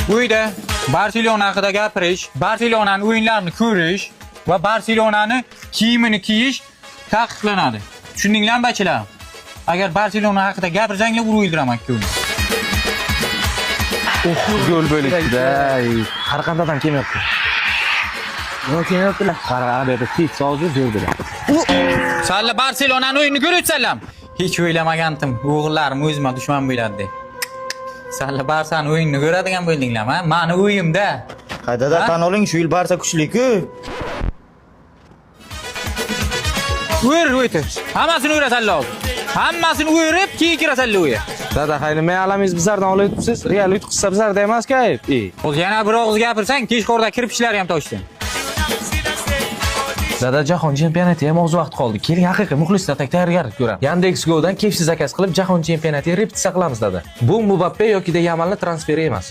Uyda Barselona haqida gapirish, Barselonaning o'yinlarini ko'rish va Barselonani kiyimini kiyish taqiqlanadi. Tushundinglarmi bachalarim? Agar Barselona haqida gapirsanglar urib o'ldiraman ko'nglim. Gol bo'libdi-da. Har qandadan kelmayapti. Yo'q, kelmayaptilar. Qara, bu yerda tit sozib yurdilar. Salla Barselonaning o'yinini ko'rayotsanlarmi? Hech o'ylamagandim, o'g'illarim o'zimga dushman bo'ladi deb. Salla Barsaning o'yinini ko'radigan bo'ldinglarmi? Mani o'yimda. Qaydada tan oling, shu yil Barsa kuchli-ku. O'ytir. Hammasini o'rasanlar hozir. Hammasini o'rib, keyin kirasanlar o'ya. Dada, hayli men alamingiz bizlardan olyapsiz. Real yutqizsa bizlarda emas-ku ayb. O'zi yana bir og'iz gapirsang, kechqurda kirpichlari ham toshdi. Dada, jahon chempionatiga ham oz vaqt qoldi. Keling, haqiqiy muxlislar tayyorgarlik ko'ramiz. Yandex Go'dan keyfsiz zakaz qilib jahon chempionatiga repetitsiya qilamiz dada. Bu Mbappe yoki Yamalning transferi emas.